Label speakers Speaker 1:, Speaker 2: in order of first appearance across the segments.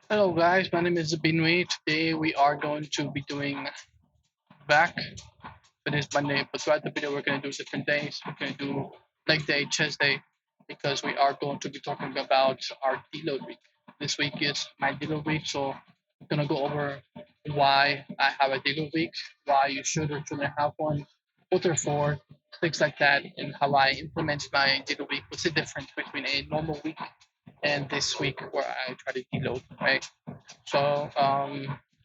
Speaker 1: Hello guys, my name is Binui. Today we are going to be doing back for this Monday, but throughout the video we're going to do different days. We're going to do leg day, chest day, because we are going to be talking about our deload week. This week is my deload week, so I'm going to go over why I have a deload week, why you should or shouldn't have one, what they're for, things like that, and how I implement my deload week. What's the difference between a normal week and this week where I try to deload, right? So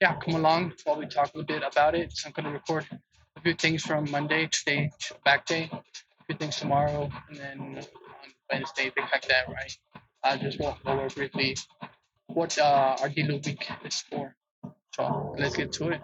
Speaker 1: yeah, come along while we talk a little bit about it. So I'm going to record a few things from Monday, today, back day, a few things tomorrow, and then on Wednesday, things like that, right? I just want to go over briefly what our deal week is for. So let's get to it.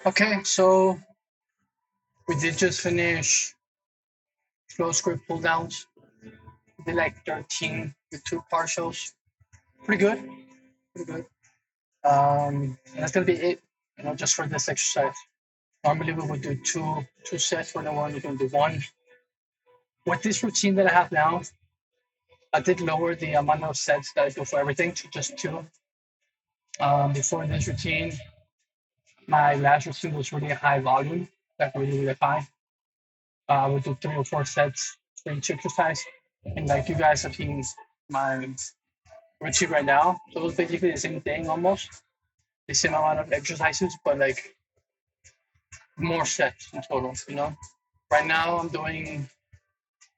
Speaker 1: Okay, so we did just finish flow script pull downs. We did like 13 with two partials. Pretty good, pretty good. And that's gonna be it, just for this exercise. Normally we would do two sets for the one. We're gonna do one. With this routine that I have now, I did lower the amount of sets that I do for everything to just two. Before this routine, my last routine was really high volume, like really high. I would do 3 or 4 sets for each exercise, and like you guys have seen my routine right now, so it's basically the same thing almost, the same amount of exercises, but like more sets in total. Right now I'm doing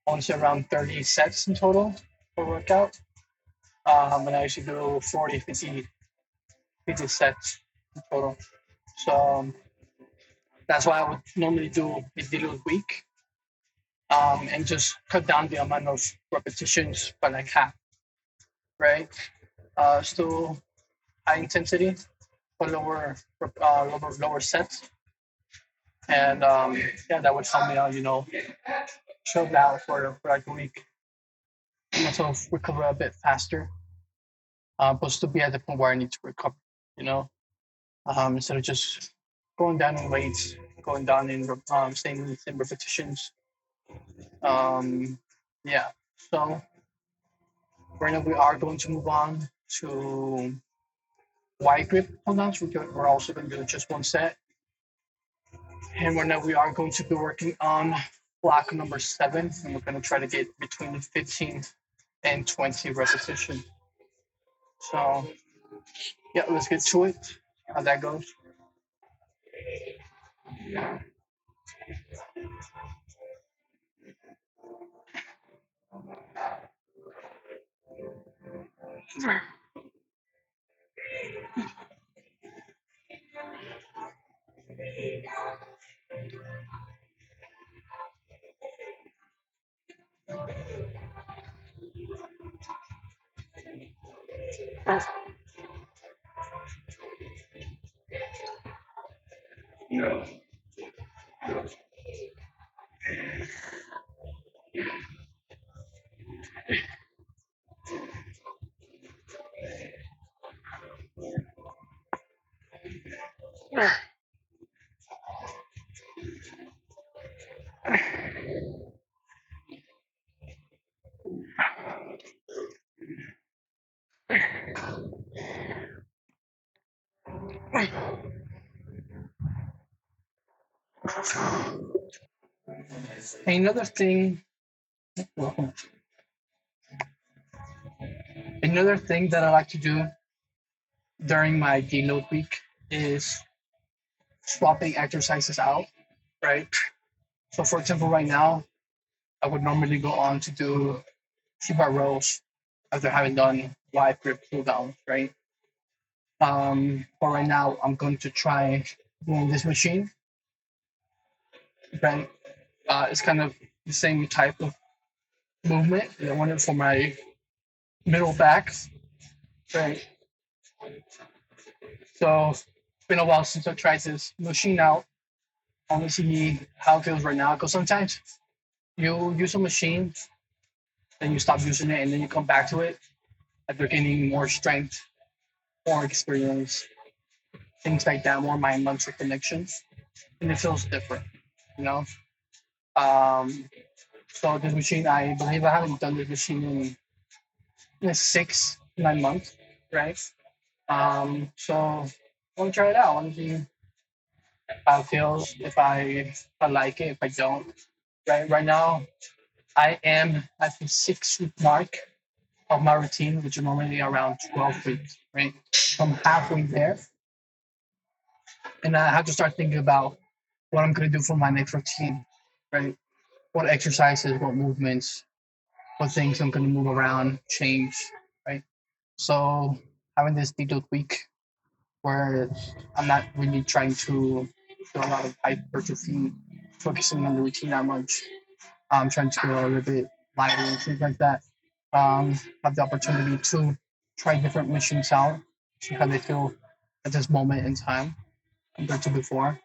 Speaker 1: only around 30 sets in total per workout. And I usually do 40, 50 sets in total. So that's why I would normally do a deload week, and just cut down the amount of repetitions by like half, right? Still high intensity, but lower sets. And yeah, that would help me out, chill down for like a week, and also recover a bit faster, but still be at the point where I need to recover, you know, instead of just going down in weights, going down in same repetitions. Um, yeah. So right now we are going to move on to wide grip pulldowns. We're also going to do just one set, and right now we are going to be working on block number 7, and we're going to try to get between 15 and 20 repetitions. So yeah, let's get to it. How that goes. Another thing, another thing that I like to do during my deload week is swapping exercises out, right? So, for example, right now I would normally go on to do T-bar rows after having done wide grip pull down, right? But right now, I'm going to try doing this machine, right? It's kind of the same type of movement. I want it for my middle back, right? So it's been a while since I tried this machine out. I want to see how it feels right now. Because sometimes you use a machine, then you stop using it, and then you come back to it after gaining more strength, more experience, things like that, more mind muscle connections, and it feels different, you know. Um, so this machine, I believe I haven't done this machine in 6 9 months, right? So I want to try it out. I want to see how it feels, if I like it, if I don't. Right now, I am at the 6 week mark of my routine, which is normally around 12 weeks, right? So I'm halfway there, and I have to start thinking about what I'm going to do for my next routine, right? What exercises, what movements, what things I'm going to move around, change, right? So having this detailed week where I'm not really trying to do a lot of hypertrophy, focusing on the routine that much. I'm trying to go a little bit lighter and things like that. Have the opportunity to try different missions out, see how they feel at this moment in time compared to before.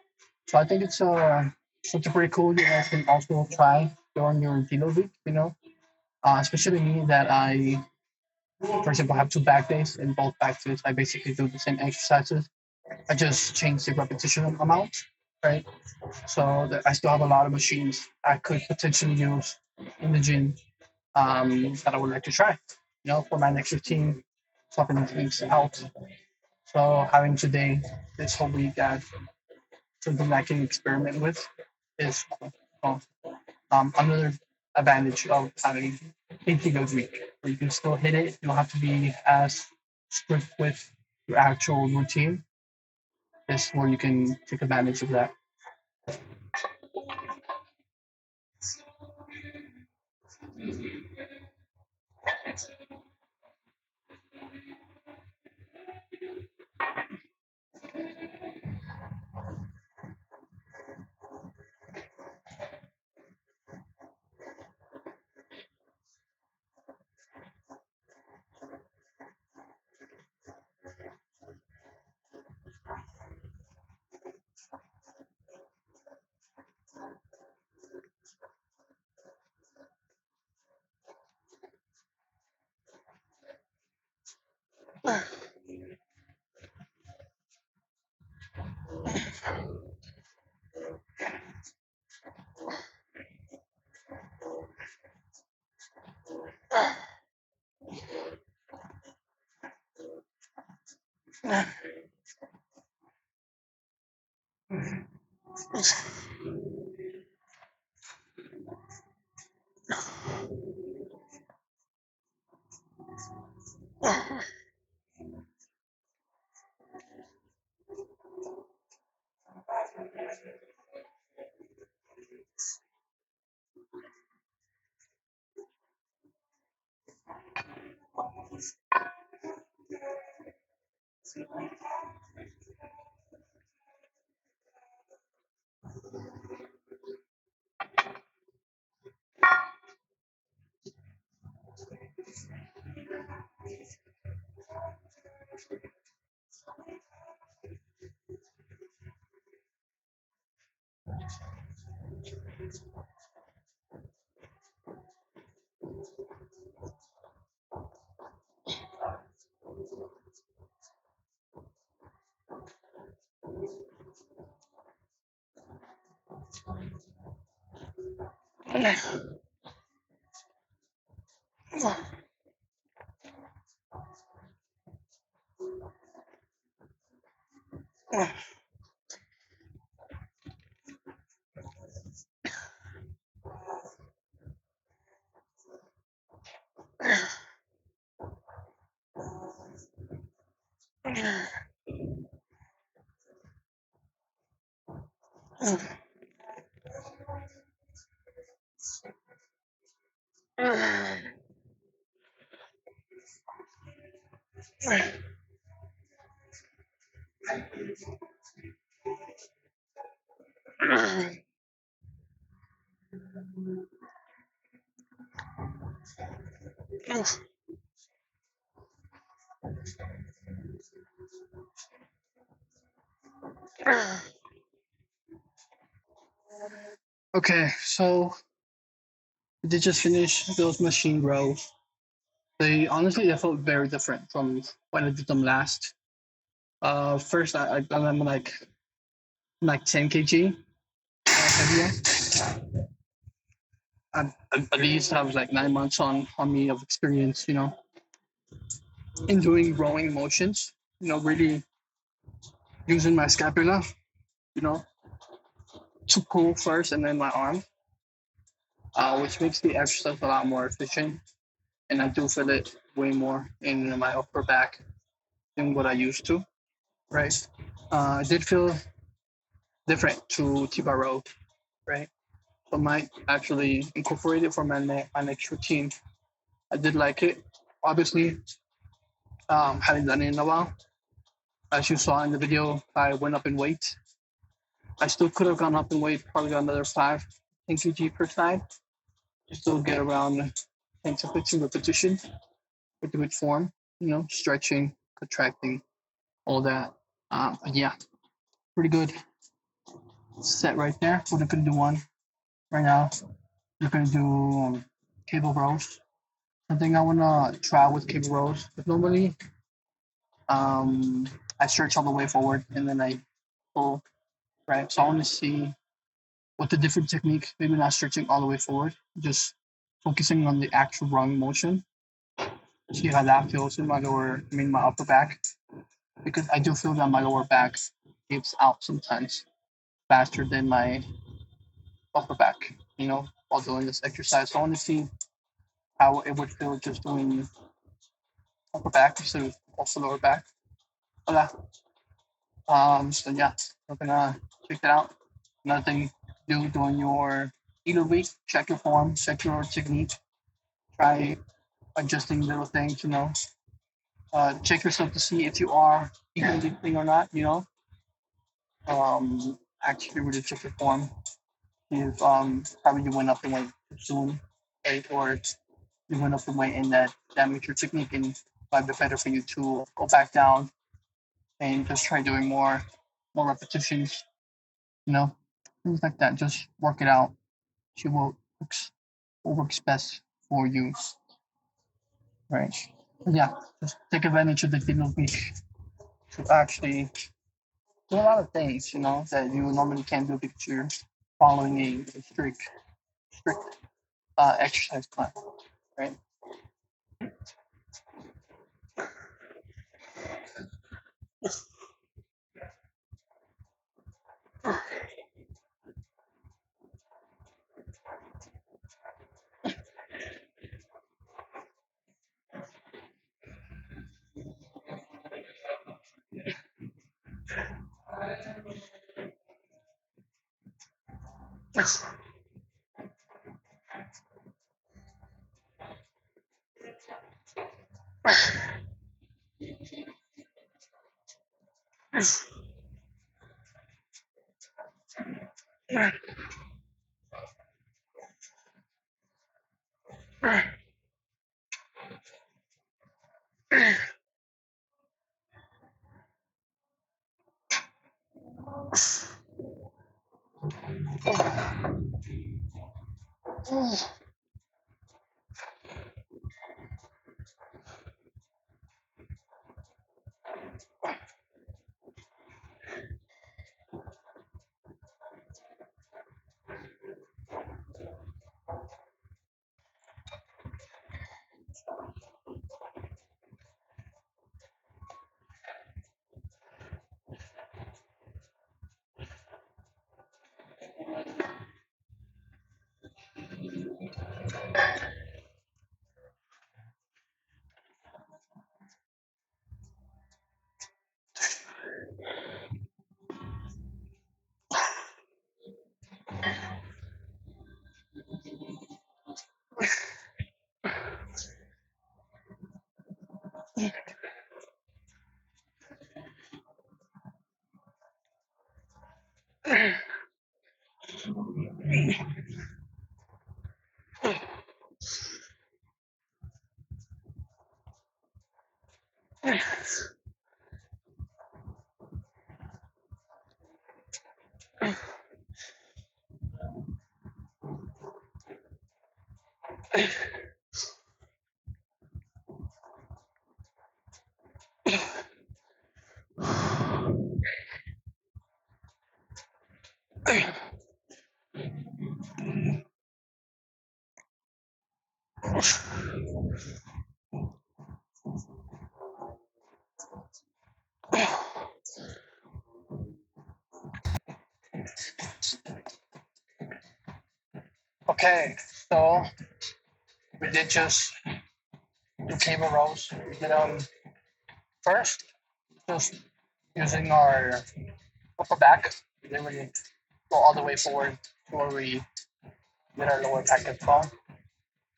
Speaker 1: So I think it's something pretty cool. You guys can also try during your Deload week. Especially me that for example, have two back days. In both back days, I basically do the same exercises. I just change the repetition amount, right? So that I still have a lot of machines I could potentially use in the gym that I would like to try. For my next routine, swapping things out. So having today, this whole week, something I can experiment with is cool. Another advantage of having a good week where you can still hit it. You don't have to be as strict with your actual routine. Is where you can take advantage of that. Okay, so we did just finish those machine rows. They felt very different from when I did them last. First I'm like 10 kg heavier. At least I was like 9 months on me of experience, in doing rowing motions. Really using my scapula, you know, to pull first and then my arm, which makes the exercise a lot more efficient. And I do feel it way more in my upper back than what I used to. Right. I did feel different to T-bar row. Right. So I might actually incorporate it for my next routine. I did like it. Obviously, hadn't done it in a while. As you saw in the video, I went up in weight. I still could have gone up in weight, probably got another 5 10 kg per side. Still get around 10 to 15 repetitions with the good form, stretching, contracting, all that. But yeah, pretty good set right there. We're not gonna do one right now. We're gonna do cable rows. Something I wanna try with cable rows. But normally, um, I stretch all the way forward and then I pull. Right. So I want to see what the different technique. Maybe not stretching all the way forward, just focusing on the actual rung motion. See how that feels in my upper back, because I do feel that my lower back gives out sometimes faster than my upper back. While doing this exercise, so I want to see how it would feel just doing upper back instead of also lower back. Hola. So yeah, we're gonna check that out. Another thing to do during your either week, check your form, check your technique, try adjusting little things. Check yourself to see if you are eating deeply or not. Actually really check your form. If probably you went up in weight too soon, right? Or you went up in weight and that makes your technique, and it might be better for you to go back down and just try doing more repetitions, you know, things like that. Just work it out. See what works best for you, right? Yeah, just take advantage of the final week to actually do a lot of things, that you normally can't do because you're following a strict exercise plan, right? Okay, so we did just do cable rows. We did first just using our upper back. We didn't really go all the way forward before we did our lower back as well.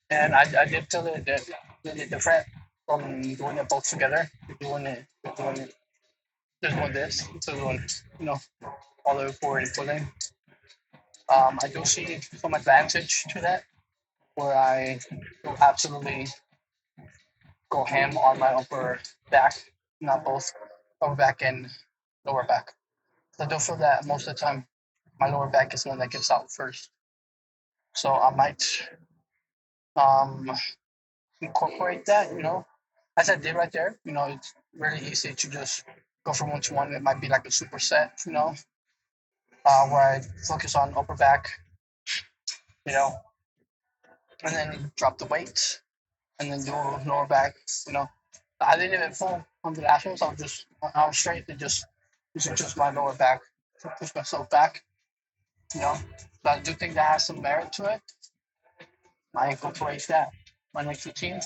Speaker 1: And I did feel it that really different from doing it both together. Doing it just doing this, so doing all the way forward and pulling. I do see some advantage to that where I will absolutely go ham on my upper back, not both upper back and lower back. So I do feel that most of the time my lower back is the one that gives out first. So I might um, incorporate that, as I did right there. It's really easy to just go from one to one. It might be like a superset, where I focus on upper back, you know, and then drop the weights and then do lower back, you know. I didn't even pull on the laterals. I was straight to just using just my lower back to push myself back, you know. So I do think that has some merit to it. I incorporate that my next routine.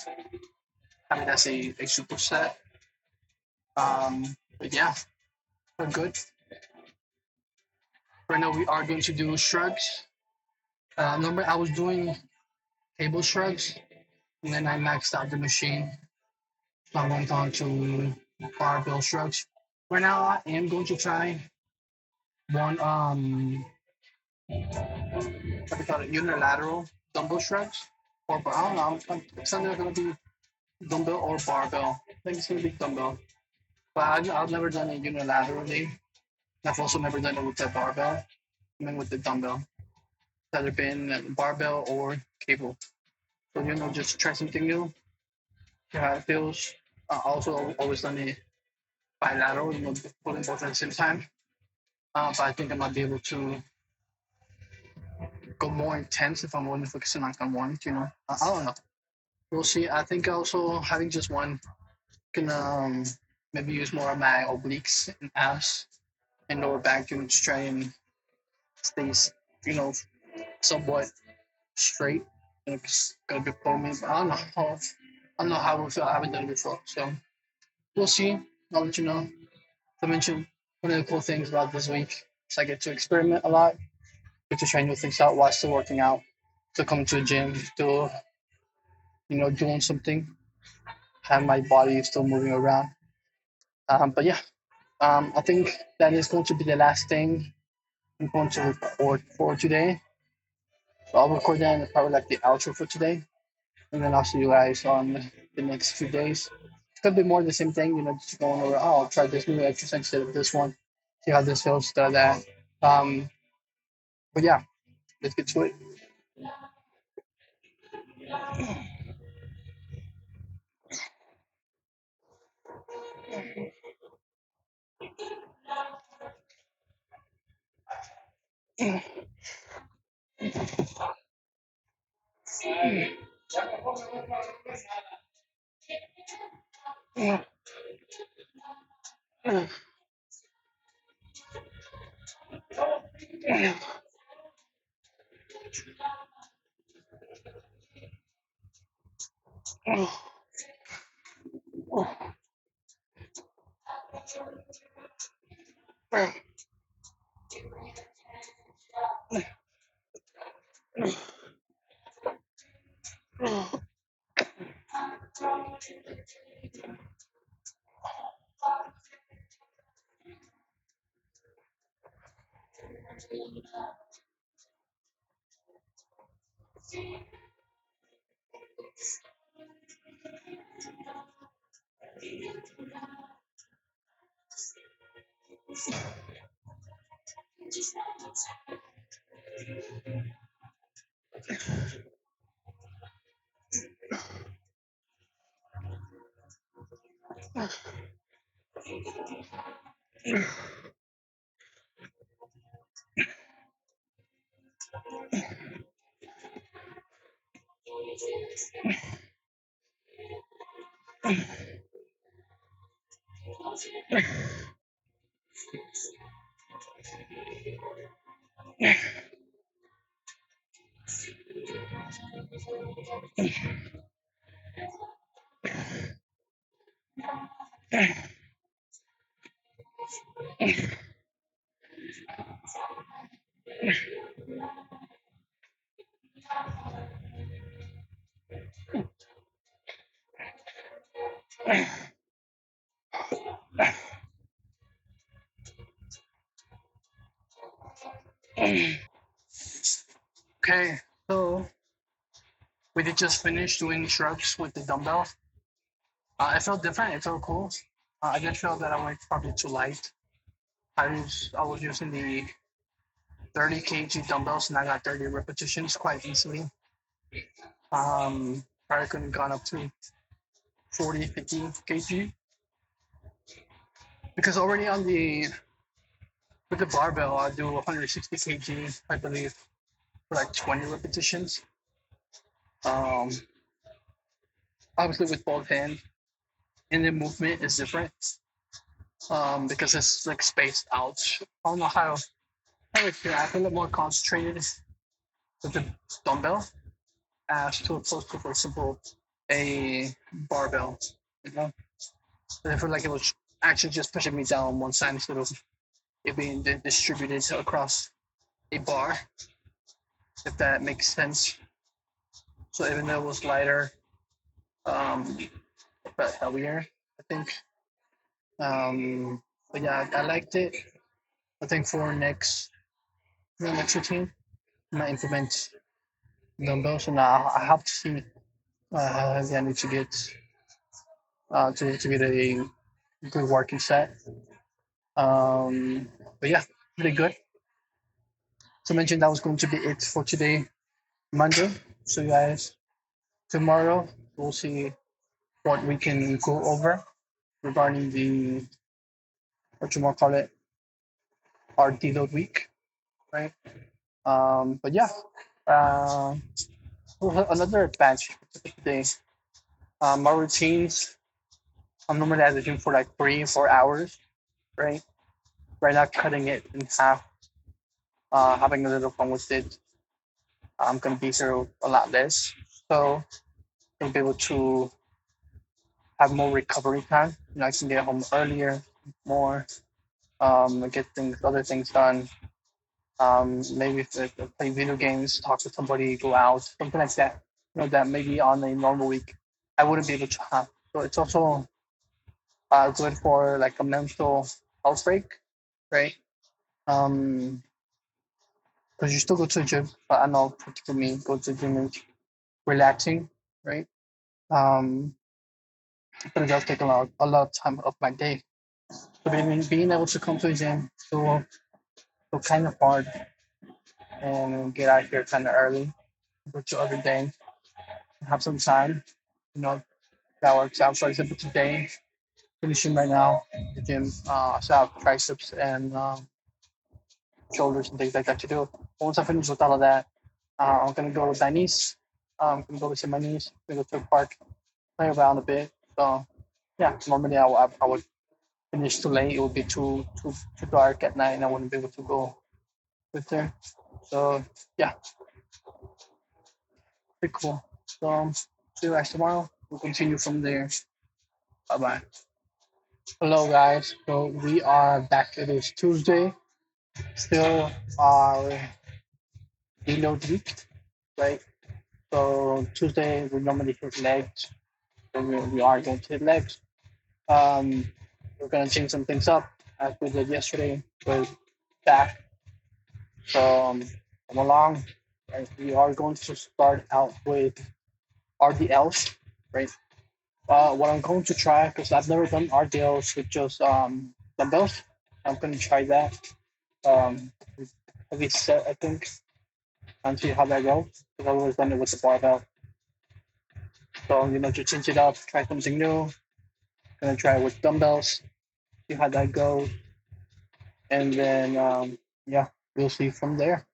Speaker 1: I mean that's a superset. But yeah, we're good. Right now we are going to do shrugs. Remember I was doing cable shrugs and then I maxed out the machine. So I went on to barbell shrugs. Right now I am going to try one what do you call it, unilateral dumbbell shrugs. Or I don't know, it's either gonna be dumbbell or barbell. I think it's gonna be dumbbell. But I've never done it unilaterally. I've also never done it with the barbell. I mean with the dumbbell. It's either been barbell or cable. So just try something new. See how it feels. Also always done it bilateral, pulling both at the same time. But I think I might be able to go more intense if I'm only focusing on one. I don't know. We'll see. I think also having just one can maybe use more of my obliques and abs and lower back to just try and stay, you know, somewhat straight. It's gonna be pulling me, but I don't know how it will feel. I haven't done it before, so we'll see. I'll let you know. I mentioned one of the cool things about this week is I get to experiment a lot, get to try new things out while still working out, to come to a gym, still doing something, have my body still moving around. But yeah, I think that is going to be the last thing I'm going to record for today. So I'll record that and probably like the outro for today, and then I'll see you guys on the next few days. It's gonna be more of the same thing, just going over. Oh, I'll try this new exercise instead of this one. See how this feels. That. But yeah, let's get to it. Okay, so we did just finish doing shrugs with the dumbbell. It felt different. It felt cool. I did feel that I went probably too light. I was using the 30 kg dumbbells and I got 30 repetitions quite easily. Probably couldn't have gone up to 40, 50 kg because already on the with the barbell I do 160 kg I believe for like 20 repetitions. Um, Obviously with both hands and the movement is different because it's like spaced out. I don't know how I feel. I feel a little more concentrated with the dumbbell as to opposed to, for example, a barbell. You know, I feel like it was actually just pushing me down one side instead of it being distributed across a bar, if that makes sense. So even though it was lighter, um, but heavier, I think. But yeah, I liked it. I think for next routine, I might implement dumbbells, and I have to see how heavy I need to get to get a good working set. But yeah, pretty good. So I mentioned that was going to be it for today, Monday. So guys, tomorrow we'll see what we can go over regarding the what you want to call it, our deload week, right? But yeah, uh, we'll have another batch today. My routines. I'm normally at the gym for like 3 or 4 hours, right? Right now, cutting it in half, having a little fun with it. I'm gonna be here a lot less, so I'll be able to have more recovery time. I can get home earlier, more, get other things done. Maybe if play video games, talk to somebody, go out, something like that. That maybe on a normal week I wouldn't be able to have. So it's also good for like a mental health break, right? Um, because you still go to the gym, but I know for me, go to the gym is relaxing, right? Um, but it does take a lot of time of my day. So being able to come to the gym so kind of hard and get out here kind of early, go to other day, have some time, you know, that works out. For example, today, finishing right now, the gym, so I have triceps and shoulders and things like that to do. Once I finish with all of that, I'm gonna go with my niece. I'm gonna go visit my niece. Gonna go to the park, play around a bit. So yeah, normally I would finish too late. It would be too dark at night, and I wouldn't be able to go with her. So yeah, pretty cool. So see you guys tomorrow. We'll continue from there. Bye bye. Hello guys. So we are back. It is Tuesday. Still our deload week, right? So Tuesday we normally hit legs. So we are going to hit legs. Um, we're gonna change some things up as we did yesterday with back. So come along. Right? We are going to start out with RDLs, right? What I'm going to try because I've never done RDLs with just dumbbells. I'm gonna try that. With heavy set, I think, and see how that goes. Because I've always done it with the barbell. So to change it up, try something new. Gonna try it with dumbbells, see how that goes, and then yeah, we'll see from there.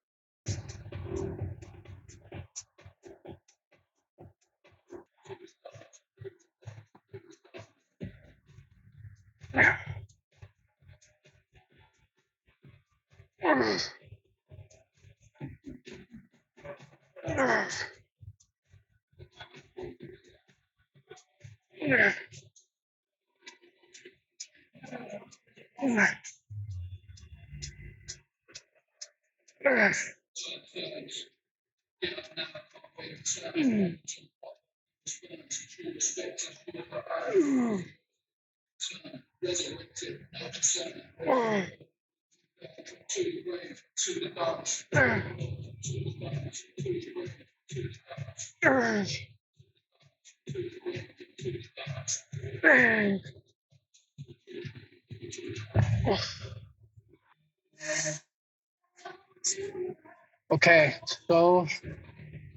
Speaker 1: Okay, so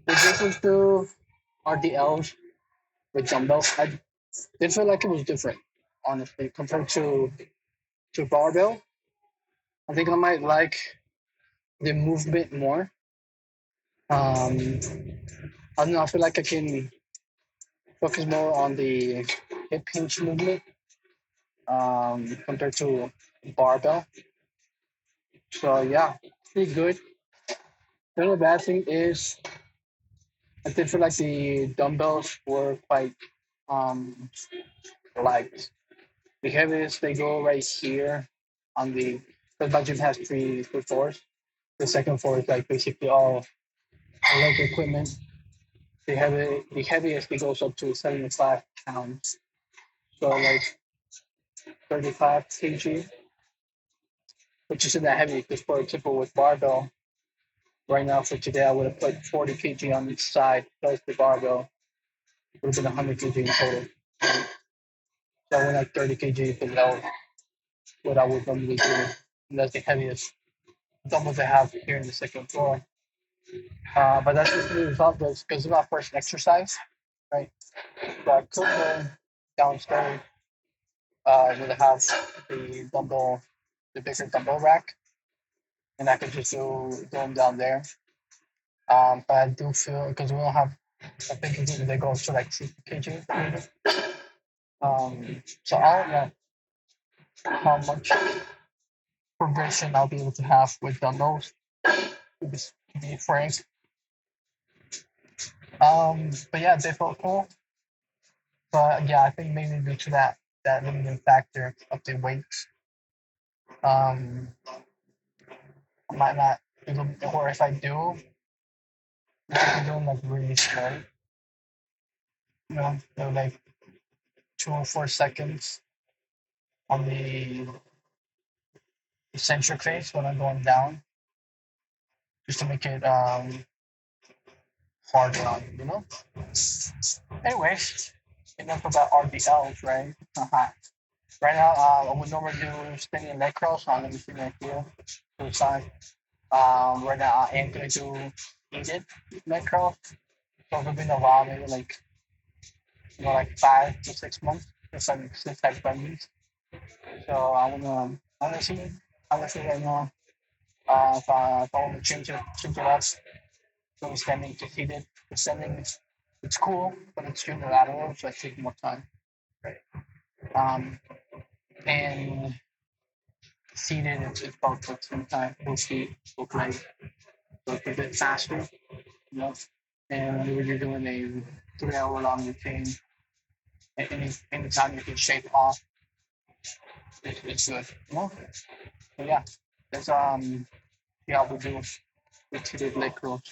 Speaker 1: the difference to RDLs with dumbbells, I did feel like it was different, honestly, compared to barbell. I think I might like the movement more. I don't know. I feel like I can focus more on the hip hinge movement compared to barbell. So yeah, pretty good. The only bad thing is I did feel like the dumbbells were quite um light. The heaviest they go right here on the because my gym has three floors. The second floor is like basically all leg equipment. The heaviest it goes up to 75 pounds. So like 35 kg, which isn't that heavy because for example with barbell, right now for today I would have put 40 kg on each side plus the barbell. It would have been 100 kg in total. So I went like 30 kg below what I would normally do. And that's the heaviest dumbbells I have here in the second floor. But that's just the result because it's my first exercise, right? So I could go downstairs would have the dumbbell, the bigger dumbbell rack, and I could just do them down there. But I do feel because we don't have, I think they go to like 60 kg. So I don't know how much progression I'll be able to have with dumbbells. To be frank, but yeah, they felt cool. But yeah, I think mainly due to that limiting factor of the weight, um, I might not, or if I do, I'm doing like really slow. So like 2 or 4 seconds on the eccentric phase when I'm going down, just to make it harder on you. Anyways, enough about RBLs, right? Right now, I would normally do spinning leg curls. So let me see right here to the side. Right now, I am going to do heated leg curls. So it's been a while, maybe like like 5 to 6 months since I've done these. So honestly, honestly right now, if I want to change it up, from standing to seated, the standing it's cool, but it's unilateral, so it takes more time. Right. Um, and seated, it's both at the same time, full speed, full play, so it's a bit faster, you know. And when you're doing a 3 hour long routine, anytime you can shake off, it's good, you know. But yeah, that's yeah, we do repeated leg curls.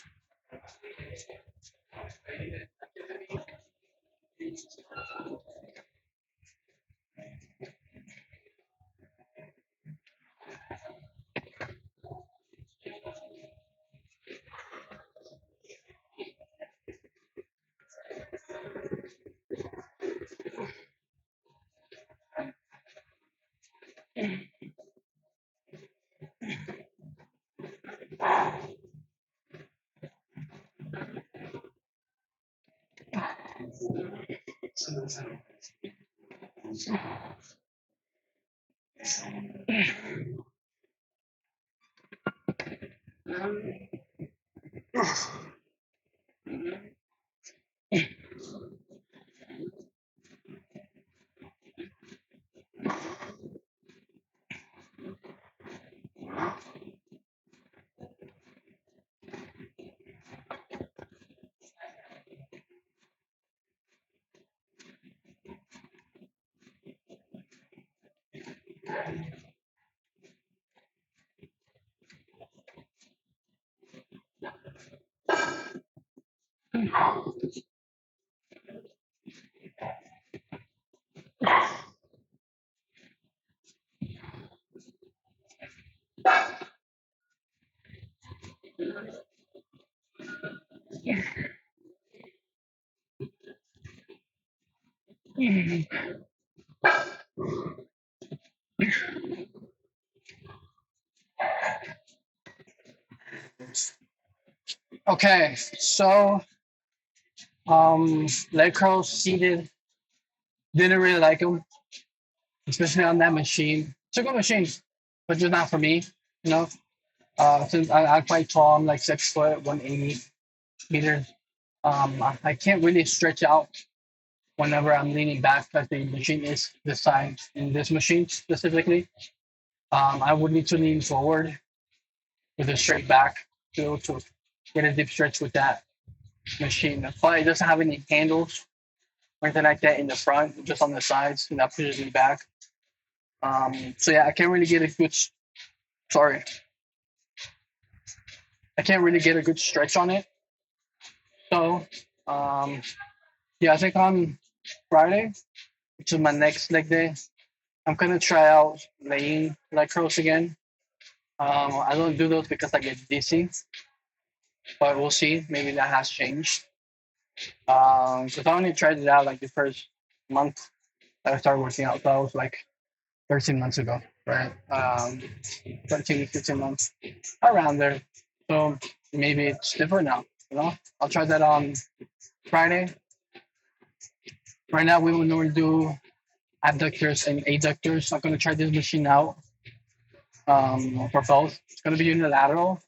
Speaker 1: Okay, so leg curls seated, didn't really like them, especially on that machine. It's a good machine, but just not for me. You know, since I'm quite tall, I'm like 6 foot, 180 meters. I can't really stretch out whenever I'm leaning back because the machine is this size. In this machine specifically, I would need to lean forward with a straight back to get a deep stretch with that machine. But it doesn't have any handles or anything like that in the front, just on the sides, and that pushes me back. So yeah, I can't really get a good. Sorry, I can't really get a good stretch on it. So um, yeah, I think on Friday, which is my next leg day, I'm gonna try out laying leg curls again. I don't do those because I get dizzy, but we'll see. Maybe that has changed. Because I only tried it out like the first month that I started working out. So that was like 13 months ago, right? 13, 15 months, around there. So maybe it's different now. You know, I'll try that on Friday. Right now, we will normally do abductors and adductors. I'm gonna try this machine out for both. It's gonna be unilateral.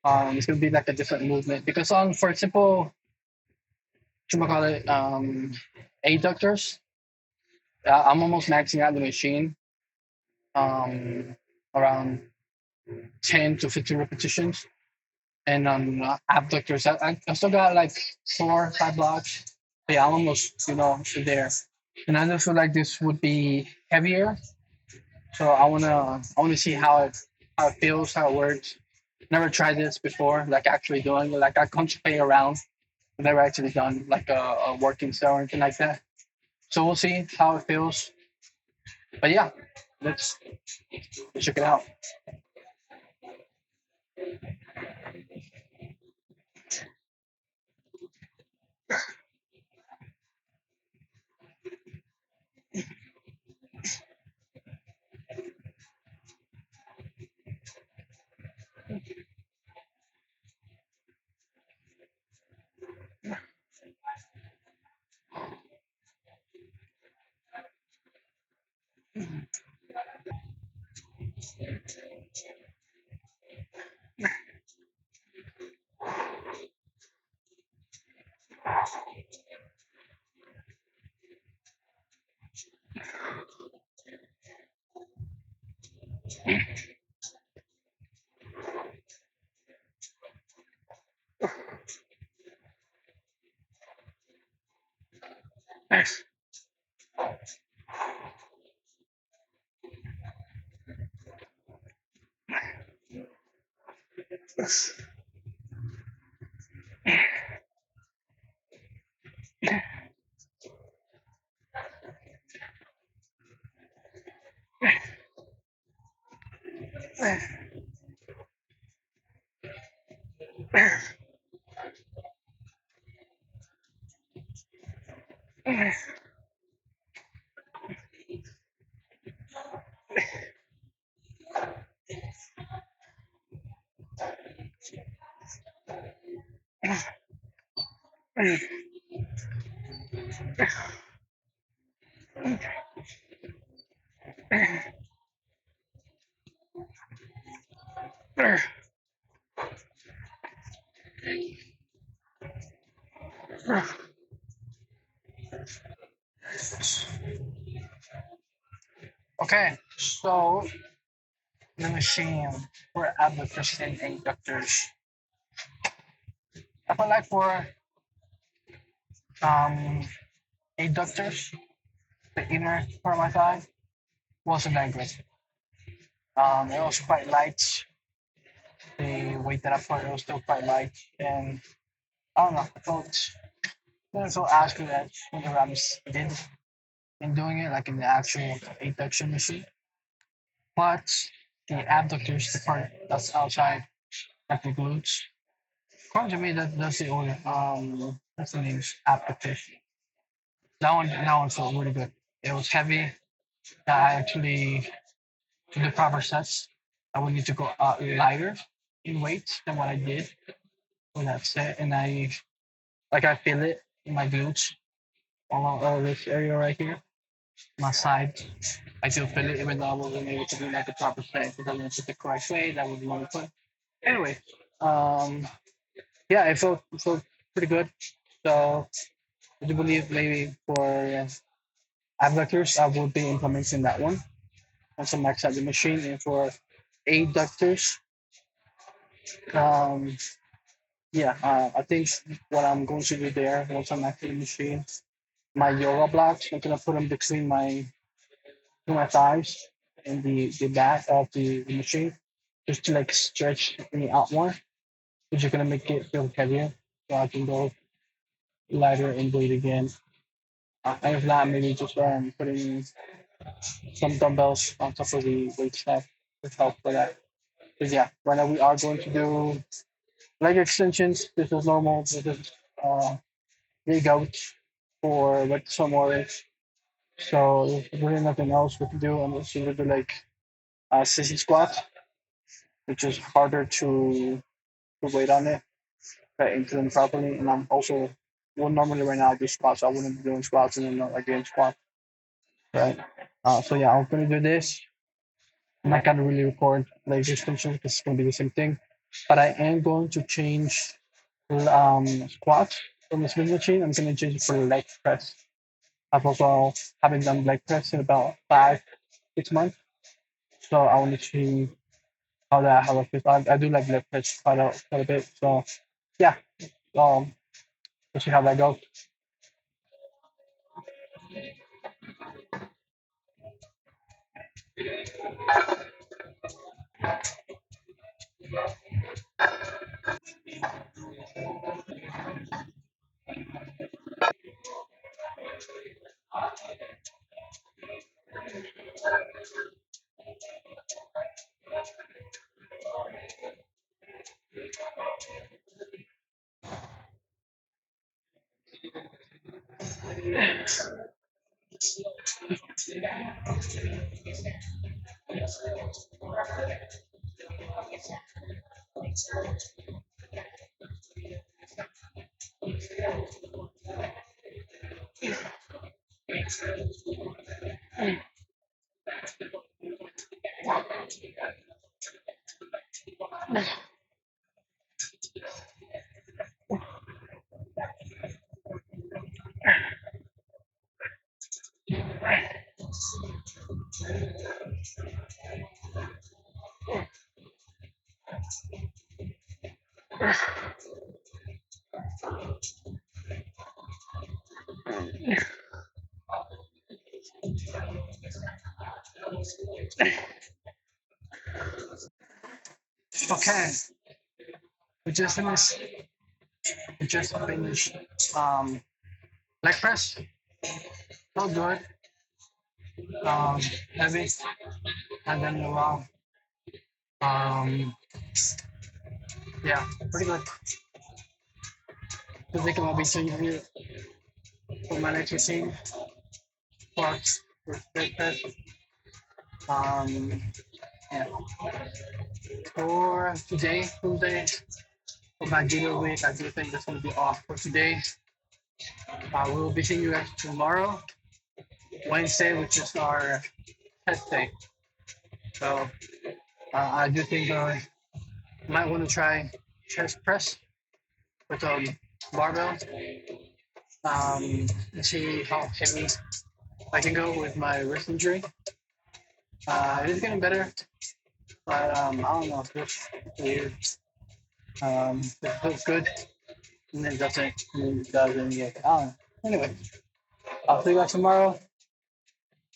Speaker 1: It's gonna be like a different movement because on, for example, what call it, adductors. I'm almost maxing out the machine um, around 10 to 15 repetitions. And on abductors, I still got like 4, 5 blocks. Yeah, I'm almost, there. And I just feel like this would be heavier. So I wanna see how it feels, how it works. Never tried this before, like actually doing it. Like I concentrate around, but never actually done like a working set or anything like that. So we'll see how it feels. But yeah, let's check it out. Okay, so the machine for abductors and adductors. I feel like for um adductors, the inner part of my thigh wasn't that good. It was quite light. The weight that I put, it was still quite light, and I don't know. I felt didn't feel as good as when the Rams did in doing it, like in the actual adduction machine. But the abductors, the part that's outside, like the glutes, according to me, that's the only that's the name's abductors. That one felt really good. It was heavy. I actually did the proper sets. I would need to go lighter in weight than what I did with that set, and I feel it in my glutes all this area right here, my side. I do feel it even though I wasn't able to do like the proper set because I didn't put the correct way. That was really fun. Anyway, um, yeah, it felt pretty good. So I do believe maybe for abductors, I will be implementing that one once I max out the machine, and for adductors, um, yeah, I think what I'm going to do there once I'm maxing the machine, my yoga blocks, I'm gonna put them between my thighs and the back of the machine, just to like stretch me out more, which is gonna make it feel heavier, so I can go lighter and do it again. And if not, maybe just putting some dumbbells on top of the weight stack would help for that. Because yeah, right now we are going to do leg extensions. This is normal. This is leg out for like some more. So there's really nothing else we can do unless you do like sissy squats, which is harder to weight on it, into them properly. And I'm also well normally right now I do squats. So I wouldn't be doing squats and then not like doing squats, right? So yeah, I'm gonna do this. I'm not gonna really record leg extensions because it's gonna be the same thing. But I am going to change squats from the Smith machine. I'm gonna change it for leg press. I've also haven't done leg press in about 5 6 months, so I want to see how that feels. I do like leg press quite a bit. So yeah, um, we'll see how that goes. Okay, we just finished. We just finished leg press. So good. Heavy. And then yeah, pretty good. So they can all be changing it for my next machine. Parts for leg press. Um, yeah. For today, Tuesday, for my dealer week, I do think that's going to be off for today. We will be seeing you guys tomorrow Wednesday, which is our test day. So I do think I might want to try chest press with barbell and see how heavy I can go with my wrist injury. It is getting better, but I don't know. It feels weird. It feels good, and then doesn't yet. I don't know. Anyway, I'll see you guys tomorrow.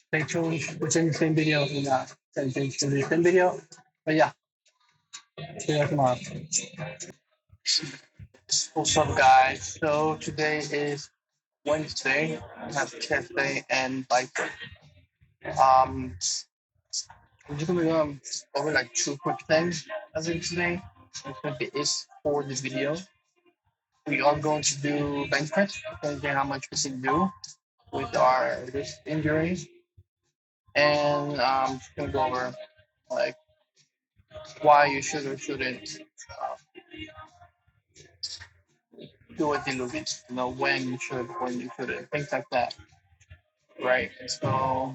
Speaker 1: Stay tuned. What's in the same video? If you're not, stay tuned to the same video. But yeah, see you guys tomorrow. What's up, guys? So today is Wednesday. We have chest day and bike day. Um, we're just gonna be over like two quick things as of today. It's gonna be is for the video. We are going to do bench press, depending on how much we can do with our wrist injuries, and just gonna go over like why you should or shouldn't uh, do a deload. You know when you should, when you shouldn't, things like that, right? So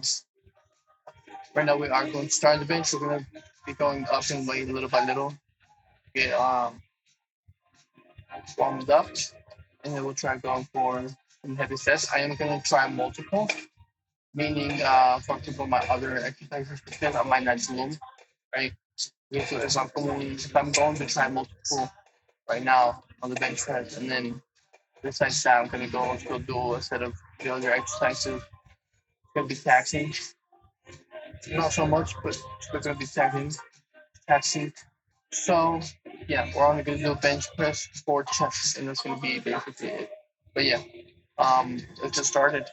Speaker 1: right now we are going to start the bench. We're gonna be going up and weight little by little, get warmed up, and then we'll try going for some heavy sets. I am gonna try multiple, meaning for example my other exercises because I might not do them, right? If I'm going to try multiple right now on the bench press, and then besides that, I'm gonna go and still do a set of the other exercises. It's gonna be taxing, not so much, but it's gonna be taxing. So yeah, we're only gonna do bench press for chest, and that's gonna be basically it. But yeah, let's just started.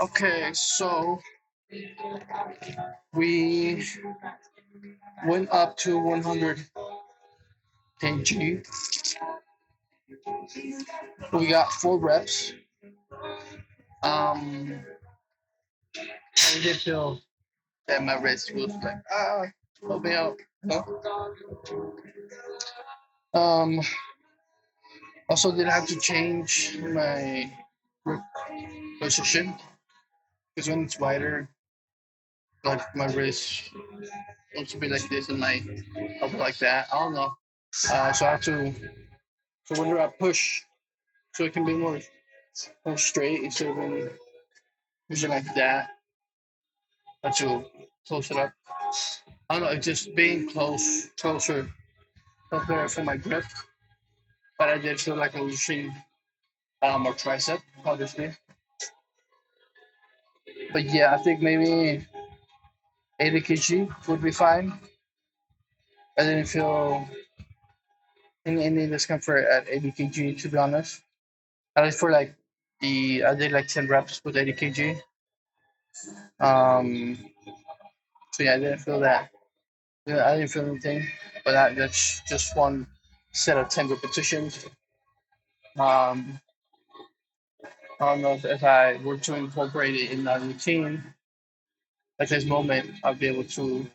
Speaker 1: Okay, so we went up to 100 kg. We got 4 reps. I did feel that my wrist was like help me out. No? Um, also did have to change my grip position because when it's wider, like my wrist wants to be like this and my elbow like that. I don't know. So I have to. So when I push, so it can be more straight instead of pushing like that. I have to close it up. I don't know. It's just being closer, felt better for my grip. But I did feel like I was using more tricep, obviously. But yeah, I think maybe 80 kg would be fine. I didn't feel any discomfort at 80 kg, to be honest. At least for like I did like 10 reps with 80 kg. Um, so yeah, I didn't feel that. Yeah, I didn't feel anything, but that's just one set of 10 repetitions. Um, I don't know if I were to incorporate it in a routine at this moment, I'd be able to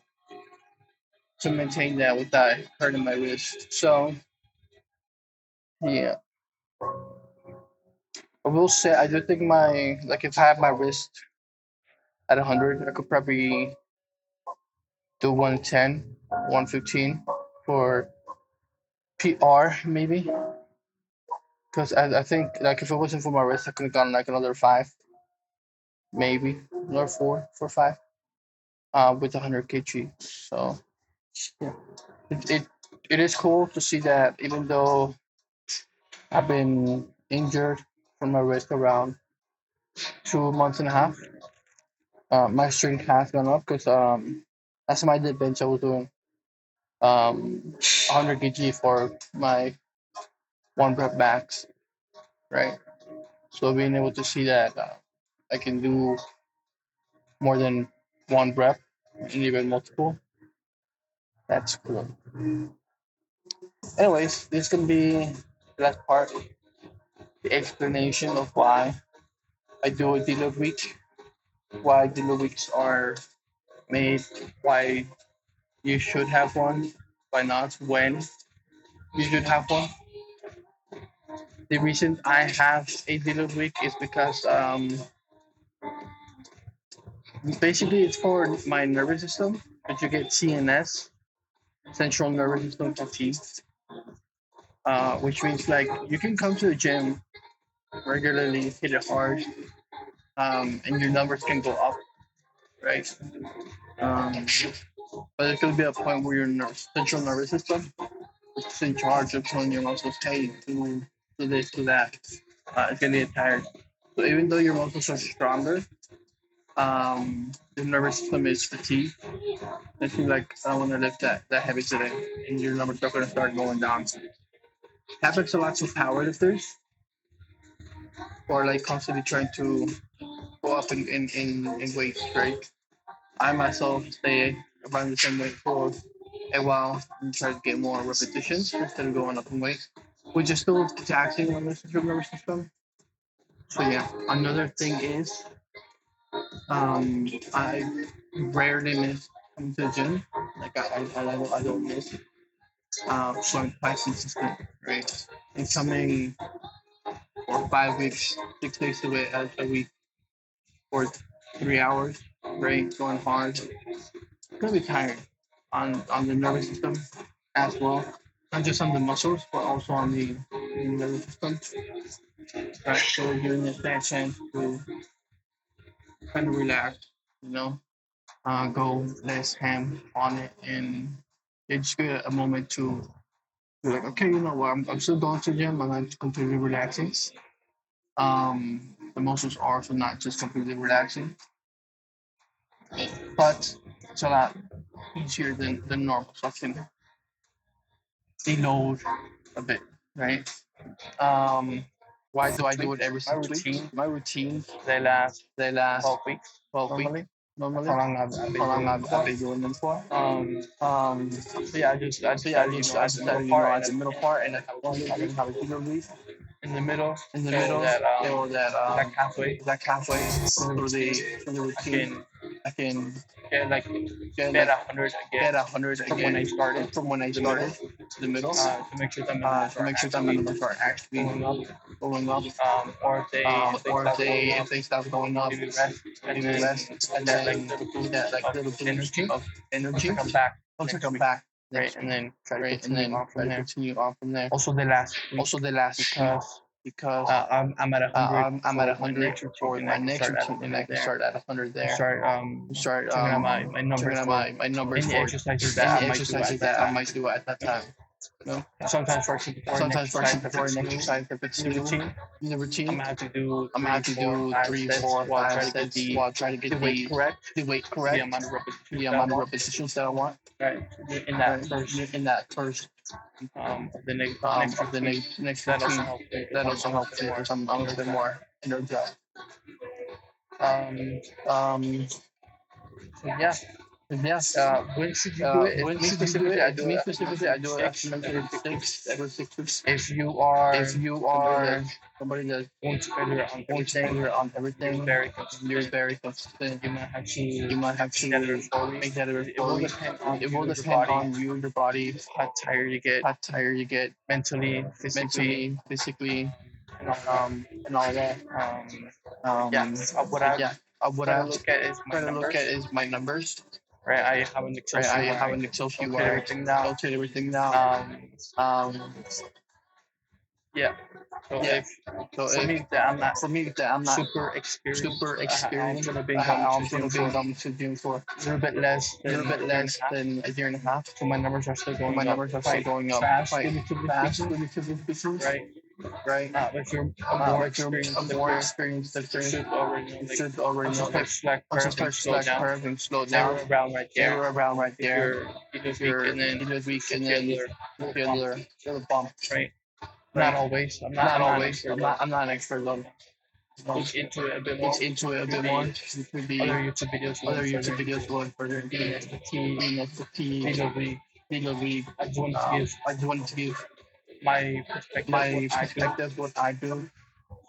Speaker 1: maintain that without hurting my wrist. So yeah, I will say I do think my like if I have my wrist at 100, I could probably do 110, 115 for PR maybe. Because I think like if it wasn't for my wrist, I could have gone like another five, maybe another four, five, with 100 kg. So yeah, it is cool to see that even though I've been injured from my wrist around 2 months and a half, my strength has gone up because last time I did bench, I was doing 100 kg for my one rep max, right? So being able to see that I can do more than one rep and even multiple, that's cool. Anyways, this can be the last part, the explanation of why I do a deload week, why deload weeks are made, why you should have one, why not, when you should have one. The reason I have a deload week is because basically it's for my nervous system, but you get CNS, central nervous system fatigue, which means like you can come to the gym regularly, hit it hard, and your numbers can go up, right? Um, but there could be a point where your central nervous system, which is in charge of telling your muscles, hey, do this, do that, it's gonna get tired. So even though your muscles are stronger, your nervous system is fatigued. I feel like I don't want to lift that heavy today, and your numbers are gonna start going down. Happens to lots of powerlifters, or like constantly trying to go up in weight, right? I myself stay around the same weight for a while and try to get more repetitions instead of going up in weight, which is still taxing on the central nervous system. So yeah, another thing is I rarely miss coming to the gym. Like I don't miss. So I'm quite consistent, right? And coming for 5 weeks, 6 days a week for 3 hours, right? Going hard. It's gonna be tired on the nervous system as well. Not just on the muscles, but also on the nervous system. Right. So we're giving us that chance to kind of relax, you know, go less ham on it, and it's good a moment to be like, okay, you know what, I'm still going to the gym, I'm not completely relaxing. The muscles are also not just completely relaxing, but it's a lot easier than normal. So I can deload a bit, right? Um, why do I do it every 6 weeks? My routine, they last 12 weeks normally. How long I've been doing them for. So yeah, I just started, you know, at the middle part, and I can have a bigger lead in the middle, so that halfway through the routine, I can get like get 100 again from when I started to the middle, to make sure that my numbers are actually going up. Or if they stop going up, maybe rest, and then get like little boost of energy once I come back next week, right, and then try to continue on from there. Also, the last because I'm at 100 for my next routine, and I can start at 100 there. Start checking out my numbers for any exercises that I might do at that time. You know? Sometimes, for example, for an exercise, if it's new in the routine, I'm gonna have to do 3, 4, 5 sets while trying to get the weight correct, the amount of repetitions that I want. In that first of the next routine. That also helps me because I'm a little bit more energized. Um, um, yeah. Yes. When should you do it? Me specifically, I do it after mental every 6 weeks. If you are somebody that wants to figure on everything, you're very consistent. You might have to make that every 4 weeks. It will depend on you, your body, how tired you get mentally, physically, and all that. But yeah, what I try to look at is my numbers. Right, I have an Excel sheet where I calculate everything now. Um, yeah. Yeah. So for me that I'm not super experienced, I'm gonna be going to gym for a little bit less than a year and a half. So my numbers are still going up quite fast, relatively speaking. Right. right?
Speaker 2: If you're a more
Speaker 1: If you're a
Speaker 2: experienced
Speaker 1: more
Speaker 2: lifter,
Speaker 1: experienced
Speaker 2: you
Speaker 1: lifter,
Speaker 2: should already know
Speaker 1: you
Speaker 2: like
Speaker 1: should already
Speaker 2: once you
Speaker 1: know like
Speaker 2: touch that
Speaker 1: once you
Speaker 2: curve and
Speaker 1: touch
Speaker 2: slow
Speaker 1: that
Speaker 2: down,
Speaker 1: curve and slow
Speaker 2: zero
Speaker 1: down,
Speaker 2: around right there.
Speaker 1: zero around right
Speaker 2: If
Speaker 1: there.
Speaker 2: you're
Speaker 1: If
Speaker 2: weak
Speaker 1: you're
Speaker 2: and then
Speaker 1: weak
Speaker 2: you
Speaker 1: and
Speaker 2: feel
Speaker 1: then
Speaker 2: a
Speaker 1: you
Speaker 2: little
Speaker 1: feel a
Speaker 2: bump,
Speaker 1: little bump,
Speaker 2: right? Not
Speaker 1: right?
Speaker 2: always.
Speaker 1: Not
Speaker 2: I'm not an
Speaker 1: always.
Speaker 2: expert though.
Speaker 1: I'm not an expert though.
Speaker 2: Look into it a bit
Speaker 1: Look
Speaker 2: more.
Speaker 1: into it a
Speaker 2: Could
Speaker 1: bit more.
Speaker 2: be
Speaker 1: It could be
Speaker 2: other YouTube videos
Speaker 1: other
Speaker 2: going
Speaker 1: YouTube
Speaker 2: further
Speaker 1: videos
Speaker 2: into
Speaker 1: going further into
Speaker 2: ESFP,
Speaker 1: ENFP,
Speaker 2: DELOADING.
Speaker 1: DELOADING.
Speaker 2: I just wanted to give
Speaker 1: I just wanted to give
Speaker 2: my perspective, what
Speaker 1: my
Speaker 2: I do.
Speaker 1: perspective, what I do.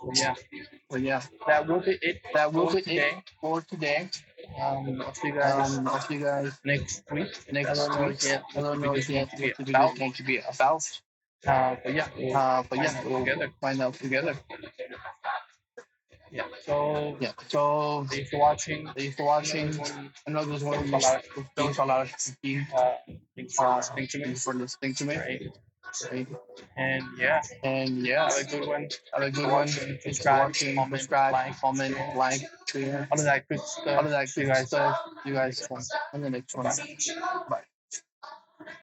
Speaker 2: So yeah,
Speaker 1: But yeah,
Speaker 2: that will be it
Speaker 1: that will
Speaker 2: for
Speaker 1: be it
Speaker 2: today.
Speaker 1: for today.
Speaker 2: I'll see you guys
Speaker 1: I'll see you guys
Speaker 2: next week. I
Speaker 1: next
Speaker 2: don't know
Speaker 1: week.
Speaker 2: yet
Speaker 1: I
Speaker 2: what the
Speaker 1: don't know
Speaker 2: video is going
Speaker 1: yet
Speaker 2: to be
Speaker 1: what the video is
Speaker 2: about.
Speaker 1: going to be about.
Speaker 2: But yeah, we'll
Speaker 1: But
Speaker 2: find
Speaker 1: yeah,
Speaker 2: out
Speaker 1: we'll
Speaker 2: together.
Speaker 1: find out together.
Speaker 2: Yeah. So
Speaker 1: Yeah. So
Speaker 2: thanks for watching.
Speaker 1: thanks for
Speaker 2: I know
Speaker 1: watching.
Speaker 2: this one
Speaker 1: I know this
Speaker 2: there
Speaker 1: one
Speaker 2: was a lot of
Speaker 1: there
Speaker 2: speaking.
Speaker 1: was a lot of speaking.
Speaker 2: Thanks for listening to me.
Speaker 1: Thanks for listening to me.
Speaker 2: Right.
Speaker 1: Right?
Speaker 2: And yeah,
Speaker 1: And yeah,
Speaker 2: have a good one.
Speaker 1: have a
Speaker 2: Thanks for
Speaker 1: good one.
Speaker 2: watching.
Speaker 1: Thanks for
Speaker 2: Subscribe,
Speaker 1: watching.
Speaker 2: comment,
Speaker 1: Subscribe,
Speaker 2: like,
Speaker 1: comment,
Speaker 2: share,
Speaker 1: like, share,
Speaker 2: all of that good
Speaker 1: all
Speaker 2: stuff.
Speaker 1: of that
Speaker 2: See you
Speaker 1: good
Speaker 2: guys
Speaker 1: stuff. You guys
Speaker 2: next one.
Speaker 1: on the next one.
Speaker 2: Bye.
Speaker 1: Bye.